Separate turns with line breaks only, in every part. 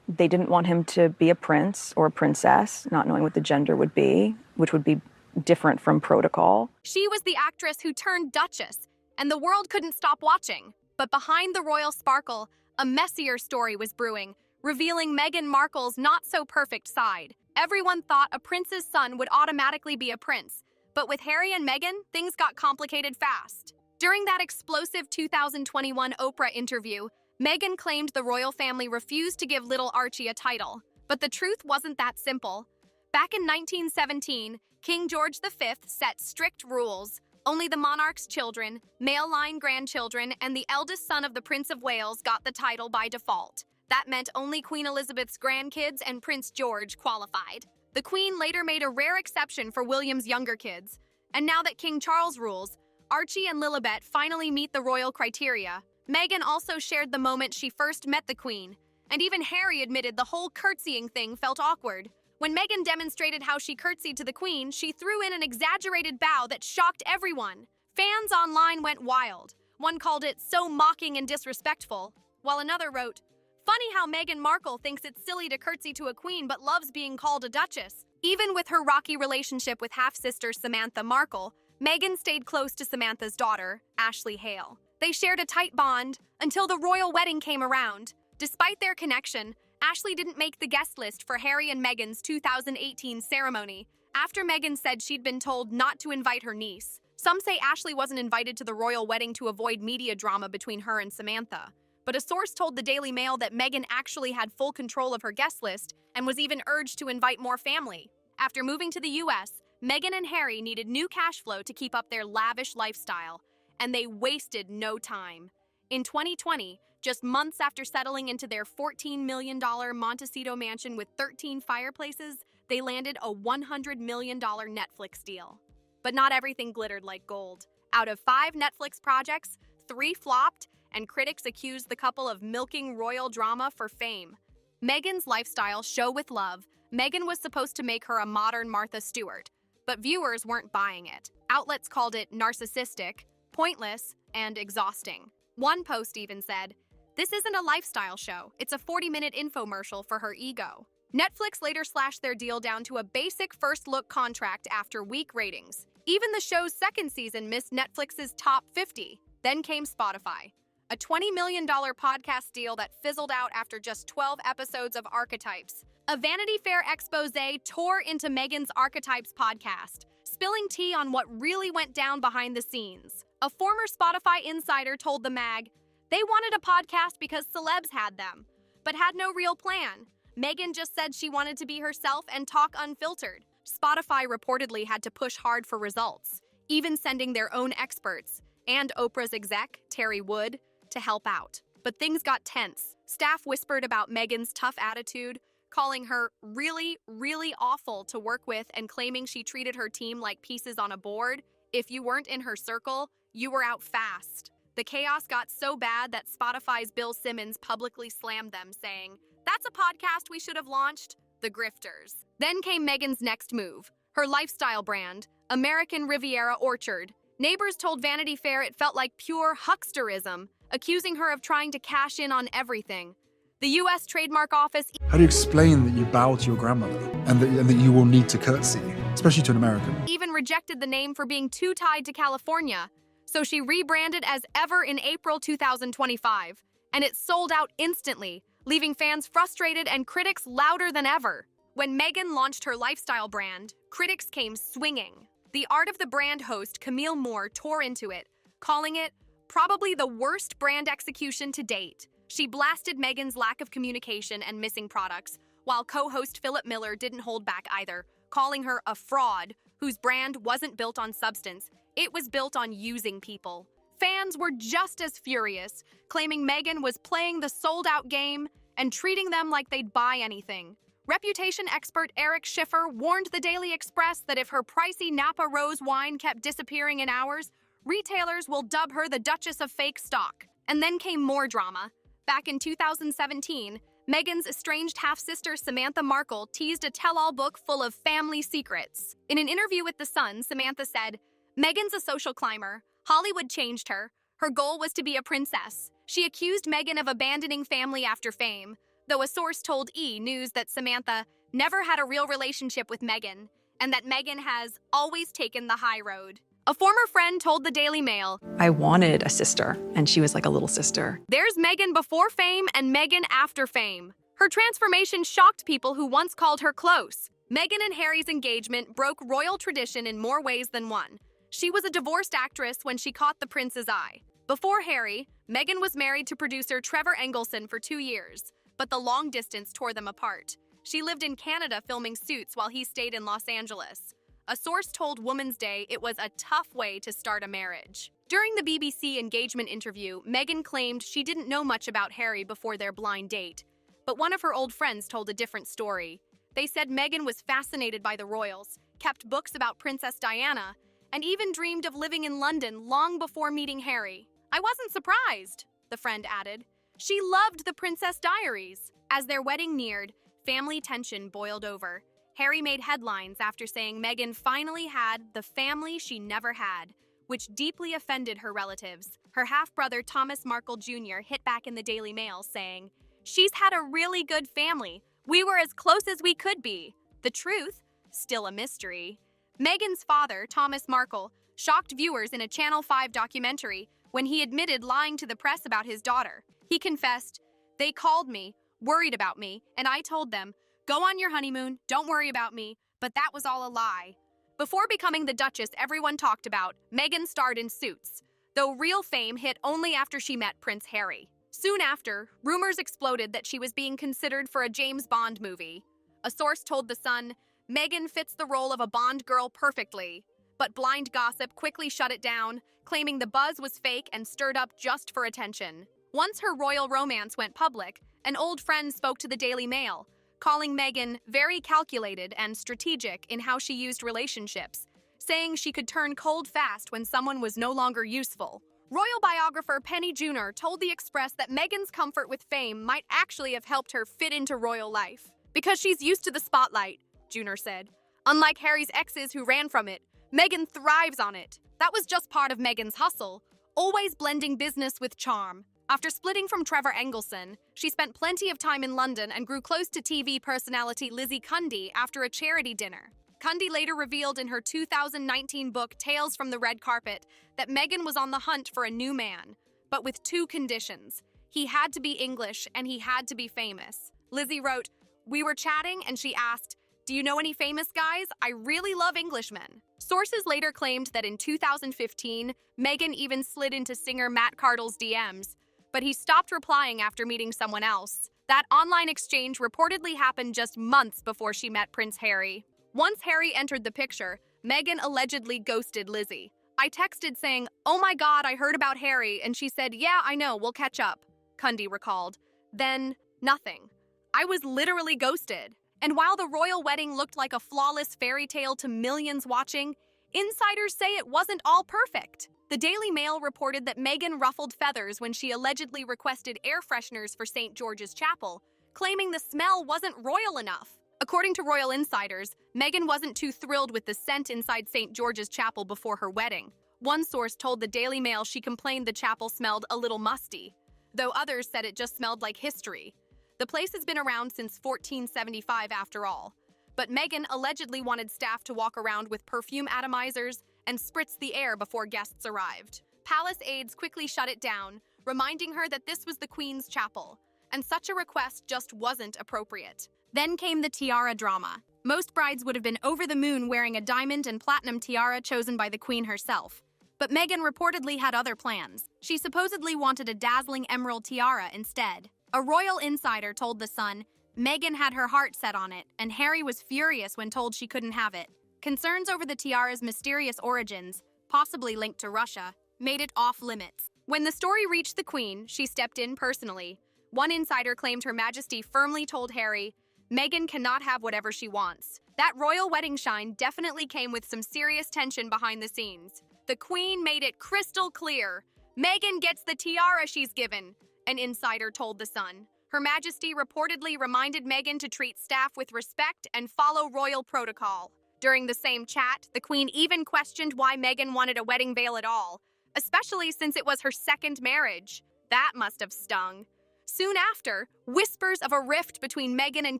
They didn't want him to be a prince or a princess, not knowing what the gender would be, which would be different from protocol.
She was the actress who turned Duchess, and the world couldn't stop watching. But behind the royal sparkle, a messier story was brewing, revealing Meghan Markle's not-so-perfect side. Everyone thought a prince's son would automatically be a prince, but with Harry and Meghan, things got complicated fast. During that explosive 2021 Oprah interview, Meghan claimed the royal family refused to give little Archie a title. But the truth wasn't that simple. Back in 1917, King George V set strict rules. Only the monarch's children, male line grandchildren, and the eldest son of the Prince of Wales got the title by default. That meant only Queen Elizabeth's grandkids and Prince George qualified. The Queen later made a rare exception for William's younger kids. And now that King Charles rules, Archie and Lilibet finally meet the royal criteria. Meghan also shared the moment she first met the Queen, and even Harry admitted the whole curtsying thing felt awkward. When Meghan demonstrated how she curtsied to the Queen, she threw in an exaggerated bow that shocked everyone. Fans online went wild. One called it so mocking and disrespectful, while another wrote, "Funny how Meghan Markle thinks it's silly to curtsy to a queen but loves being called a duchess." Even with her rocky relationship with half-sister Samantha Markle, Meghan stayed close to Samantha's daughter, Ashley Hale. They shared a tight bond until the royal wedding came around. Despite their connection, Ashley didn't make the guest list for Harry and Meghan's 2018 ceremony after Meghan said she'd been told not to invite her niece. Some say Ashley wasn't invited to the royal wedding to avoid media drama between her and Samantha. But a source told the Daily Mail that Meghan actually had full control of her guest list and was even urged to invite more family. After moving to the US, Meghan and Harry needed new cash flow to keep up their lavish lifestyle, and they wasted no time. In 2020, just months after settling into their $14 million Montecito mansion with 13 fireplaces, they landed a $100 million Netflix deal. But not everything glittered like gold. Out of 5 Netflix projects, 3 flopped, and critics accused the couple of milking royal drama for fame. Meghan's lifestyle, Show with Love, Meghan was supposed to make her a modern Martha Stewart, but viewers weren't buying it. Outlets called it narcissistic, pointless, and exhausting. One post even said, "This isn't a lifestyle show, it's a 40-minute infomercial for her ego." Netflix later slashed their deal down to a basic first-look contract after weak ratings. Even the show's second season missed Netflix's top 50. Then came Spotify, a $20 million podcast deal that fizzled out after just 12 episodes of Archetypes. A Vanity Fair expose tore into Meghan's Archetypes podcast, spilling tea on what really went down behind the scenes. A former Spotify insider told the mag, they wanted a podcast because celebs had them, but had no real plan. Meghan just said she wanted to be herself and talk unfiltered. Spotify reportedly had to push hard for results, even sending their own experts, and Oprah's exec, Terry Wood, to help out. But things got tense. Staff whispered about Meghan's tough attitude, calling her really, really awful to work with and claiming she treated her team like pieces on a board. If you weren't in her circle, you were out fast. The chaos got so bad that Spotify's Bill Simmons publicly slammed them, saying, "That's a podcast we should have launched." The grifters. Then came Meghan's next move, her lifestyle brand, American Riviera Orchard. Neighbors told Vanity Fair it felt like pure hucksterism, accusing her of trying to cash in on everything. The U.S. Trademark Office
How do you explain that you bow to your grandmother and that you will need to curtsy, especially to an American?
even rejected the name for being too tied to California, so she rebranded as Ever in April 2025, and it sold out instantly, leaving fans frustrated and critics louder than ever. When Meghan launched her lifestyle brand, critics came swinging. The Art of the Brand host Camille Moore tore into it, calling it probably the worst brand execution to date. She blasted Meghan's lack of communication and missing products, while co-host Philip Miller didn't hold back either, calling her a fraud whose brand wasn't built on substance, it was built on using people. Fans were just as furious, claiming Meghan was playing the sold-out game and treating them like they'd buy anything. Reputation expert Eric Schiffer warned the Daily Express that if her pricey Napa Rose wine kept disappearing in hours, retailers will dub her the Duchess of Fake Stock. And then came more drama. Back in 2017, Meghan's estranged half-sister Samantha Markle teased a tell-all book full of family secrets. In an interview with The Sun, Samantha said, "Meghan's a social climber. Hollywood changed her. Her goal was to be a princess. She accused Meghan of abandoning family after fame, though a source told E! News that Samantha never had a real relationship with Meghan, and that Meghan has always taken the high road. A former friend told the Daily Mail,
I wanted a sister, and she was like a little sister.
"There's Meghan before fame and Meghan after fame. Her transformation shocked people who once called her close. Meghan and Harry's engagement broke royal tradition in more ways than one. She was a divorced actress when she caught the prince's eye. Before Harry, Meghan was married to producer Trevor Engelson for 2 years, but the long distance tore them apart. She lived in Canada filming Suits while he stayed in Los Angeles. A source told Woman's Day it was a tough way to start a marriage. During the BBC engagement interview, Meghan claimed she didn't know much about Harry before their blind date, but one of her old friends told a different story. They said Meghan was fascinated by the royals, kept books about Princess Diana, and even dreamed of living in London long before meeting Harry. I wasn't surprised, the friend added. She loved the Princess Diaries. As their wedding neared, family tension boiled over. Harry made headlines after saying Meghan finally had the family she never had, which deeply offended her relatives. Her half-brother Thomas Markle Jr. hit back in the Daily Mail saying, "She's had a really good family. We were as close as we could be." The truth? Still a mystery. Meghan's father, Thomas Markle, shocked viewers in a Channel 5 documentary when he admitted lying to the press about his daughter. He confessed, "They called me, worried about me, and I told them, 'Go on your honeymoon, don't worry about me,' but that was all a lie." Before becoming the Duchess everyone talked about, Meghan starred in Suits, though real fame hit only after she met Prince Harry. Soon after, rumors exploded that she was being considered for a James Bond movie. A source told The Sun, "Meghan fits the role of a Bond girl perfectly," but blind gossip quickly shut it down, claiming the buzz was fake and stirred up just for attention. Once her royal romance went public, an old friend spoke to the Daily Mail, calling Meghan very calculated and strategic in how she used relationships, saying she could turn cold fast when someone was no longer useful. Royal biographer Penny Junor told The Express that Meghan's comfort with fame might actually have helped her fit into royal life. "Because she's used to the spotlight," Junor said. "Unlike Harry's exes who ran from it, Meghan thrives on it. That was just part of Meghan's hustle, always blending business with charm." After splitting from Trevor Engelson, she spent plenty of time in London and grew close to TV personality Lizzie Cundy after a charity dinner. Cundy later revealed in her 2019 book Tales from the Red Carpet that Meghan was on the hunt for a new man, but with 2 conditions. He had to be English and he had to be famous. Lizzie wrote, "We were chatting and she asked, 'Do you know any famous guys? I really love Englishmen.'" Sources later claimed that in 2015, Meghan even slid into singer Matt Cardle's DMs, but he stopped replying after meeting someone else. That online exchange reportedly happened just months before she met Prince Harry. Once Harry entered the picture, Meghan allegedly ghosted Lizzie. "I texted saying, 'Oh my God, I heard about Harry,' and she said, 'Yeah, I know, we'll catch up,'" Cundy recalled. "Then, nothing. I was literally ghosted." And while the royal wedding looked like a flawless fairy tale to millions watching, insiders say it wasn't all perfect. The Daily Mail reported that Meghan ruffled feathers when she allegedly requested air fresheners for St. George's Chapel, claiming the smell wasn't royal enough. According to royal insiders, Meghan wasn't too thrilled with the scent inside St. George's Chapel before her wedding. One source told the Daily Mail she complained the chapel smelled a little musty, though others said it just smelled like history. The place has been around since 1475 after all, but Meghan allegedly wanted staff to walk around with perfume atomizers and spritz the air before guests arrived. Palace aides quickly shut it down, reminding her that this was the Queen's chapel, and such a request just wasn't appropriate. Then came the tiara drama. Most brides would have been over the moon wearing a diamond and platinum tiara chosen by the Queen herself. But Meghan reportedly had other plans. She supposedly wanted a dazzling emerald tiara instead. A royal insider told The Sun, Meghan had her heart set on it, and Harry was furious when told she couldn't have it. Concerns over the tiara's mysterious origins, possibly linked to Russia, made it off-limits. When the story reached the Queen, she stepped in personally. One insider claimed Her Majesty firmly told Harry, Meghan cannot have whatever she wants. That royal wedding shine definitely came with some serious tension behind the scenes. The Queen made it crystal clear. Meghan gets the tiara she's given, an insider told The Sun. Her Majesty reportedly reminded Meghan to treat staff with respect and follow royal protocol. During the same chat, the Queen even questioned why Meghan wanted a wedding veil at all, especially since it was her second marriage. That must have stung. Soon after, whispers of a rift between Meghan and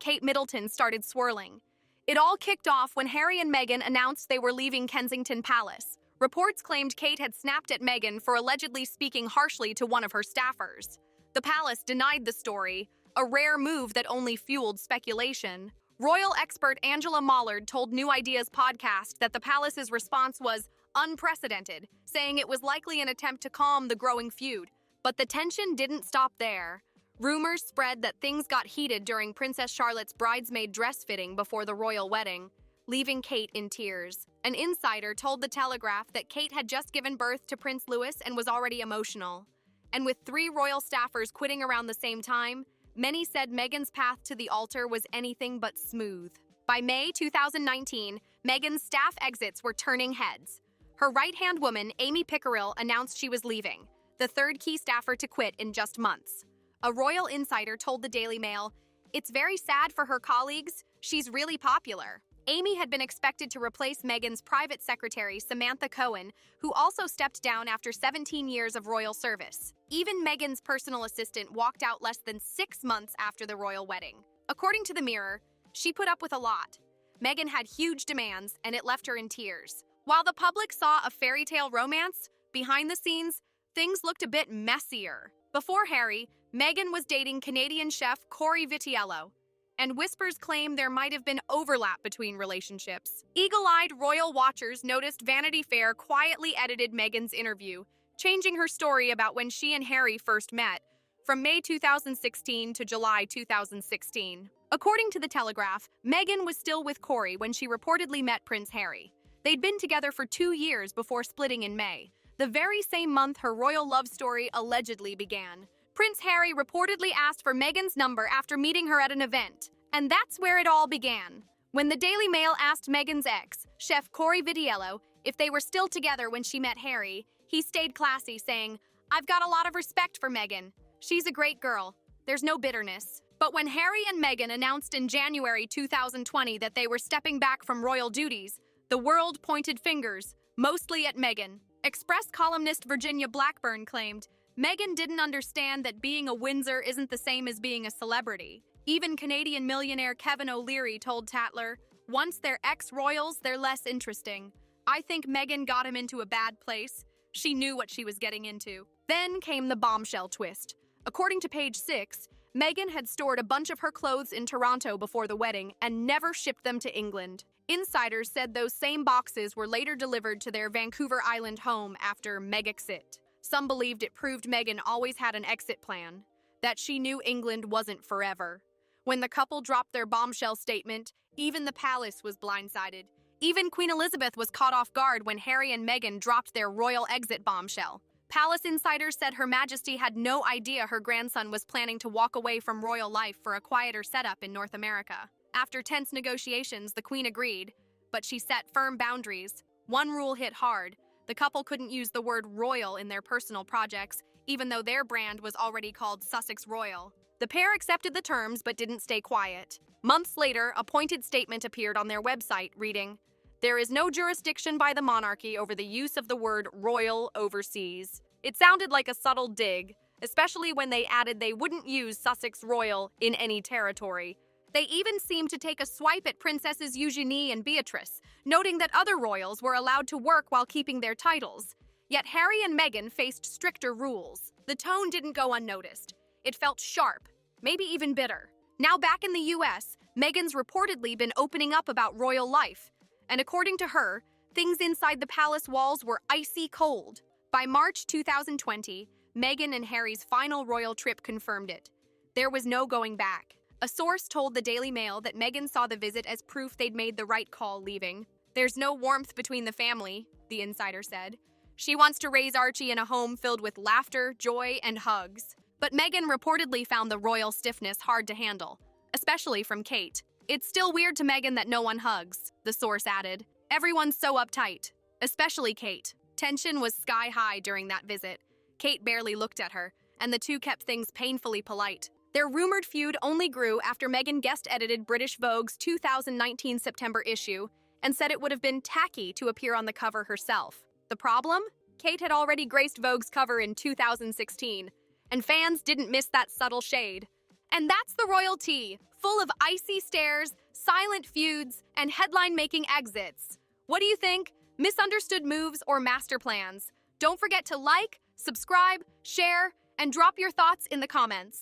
Kate Middleton started swirling. It all kicked off when Harry and Meghan announced they were leaving Kensington Palace. Reports claimed Kate had snapped at Meghan for allegedly speaking harshly to one of her staffers. The palace denied the story, a rare move that only fueled speculation. Royal expert Angela Mollard told New Ideas podcast that the palace's response was unprecedented, saying it was likely an attempt to calm the growing feud. But the tension didn't stop there. Rumors spread that things got heated during Princess Charlotte's bridesmaid dress fitting before the royal wedding, leaving Kate in tears. An insider told The Telegraph that Kate had just given birth to Prince Louis and was already emotional. And with 3 royal staffers quitting around the same time, many said Meghan's path to the altar was anything but smooth. By May 2019, Meghan's staff exits were turning heads. Her right-hand woman, Amy Pickerel, announced she was leaving, the 3rd key staffer to quit in just months. A royal insider told the Daily Mail, "It's very sad for her colleagues. She's really popular." Amy had been expected to replace Meghan's private secretary, Samantha Cohen, who also stepped down after 17 years of royal service. Even Meghan's personal assistant walked out less than 6 months after the royal wedding. According to the Mirror, she put up with a lot. Meghan had huge demands, and it left her in tears. While the public saw a fairy tale romance, behind the scenes, things looked a bit messier. Before Harry, Meghan was dating Canadian chef Corey Vitiello, and whispers claim there might have been overlap between relationships. Eagle-eyed royal watchers noticed Vanity Fair quietly edited Meghan's interview, changing her story about when she and Harry first met, from May 2016 to July 2016. According to The Telegraph, Meghan was still with Corey when she reportedly met Prince Harry. They'd been together for 2 years before splitting in May, the very same month her royal love story allegedly began. Prince Harry reportedly asked for Meghan's number after meeting her at an event. And that's where it all began. When the Daily Mail asked Meghan's ex, chef Corey Vitiello, if they were still together when she met Harry, he stayed classy, saying, "I've got a lot of respect for Meghan. She's a great girl. There's no bitterness." But when Harry and Meghan announced in January 2020 that they were stepping back from royal duties, the world pointed fingers, mostly at Meghan. Express columnist Virginia Blackburn claimed, Meghan didn't understand that being a Windsor isn't the same as being a celebrity. Even Canadian millionaire Kevin O'Leary told Tatler, "Once they're ex-royals, they're less interesting. I think Meghan got him into a bad place. She knew what she was getting into." Then came the bombshell twist. According to Page 6, Meghan had stored a bunch of her clothes in Toronto before the wedding and never shipped them to England. Insiders said those same boxes were later delivered to their Vancouver Island home after Megxit. Some believed it proved Meghan always had an exit plan, that she knew England wasn't forever. When the couple dropped their bombshell statement, even the palace was blindsided. Even Queen Elizabeth was caught off guard when Harry and Meghan dropped their royal exit bombshell. Palace insiders said Her Majesty had no idea her grandson was planning to walk away from royal life for a quieter setup in North America. After tense negotiations, the Queen agreed, but she set firm boundaries. One rule hit hard. The couple couldn't use the word royal in their personal projects, even though their brand was already called Sussex Royal. The pair accepted the terms but didn't stay quiet. Months later, a pointed statement appeared on their website reading, "There is no jurisdiction by the monarchy over the use of the word royal overseas." It sounded like a subtle dig, especially when they added they wouldn't use Sussex Royal in any territory. They even seemed to take a swipe at Princesses Eugenie and Beatrice, noting that other royals were allowed to work while keeping their titles. Yet Harry and Meghan faced stricter rules. The tone didn't go unnoticed. It felt sharp, maybe even bitter. Now back in the US, Meghan's reportedly been opening up about royal life. And according to her, things inside the palace walls were icy cold. By March 2020, Meghan and Harry's final royal trip confirmed it. There was no going back. A source told the Daily Mail that Meghan saw the visit as proof they'd made the right call leaving. "There's no warmth between the family," the insider said. "She wants to raise Archie in a home filled with laughter, joy, and hugs." But Meghan reportedly found the royal stiffness hard to handle, especially from Kate. "It's still weird to Meghan that no one hugs," the source added. "Everyone's so uptight, especially Kate." Tension was sky high during that visit. Kate barely looked at her, and the two kept things painfully polite. Their rumored feud only grew after Meghan guest-edited British Vogue's 2019 September issue and said it would have been tacky to appear on the cover herself. The problem? Kate had already graced Vogue's cover in 2016, and fans didn't miss that subtle shade. And that's the royal tea, full of icy stares, silent feuds, and headline-making exits. What do you think? Misunderstood moves or master plans? Don't forget to like, subscribe, share, and drop your thoughts in the comments.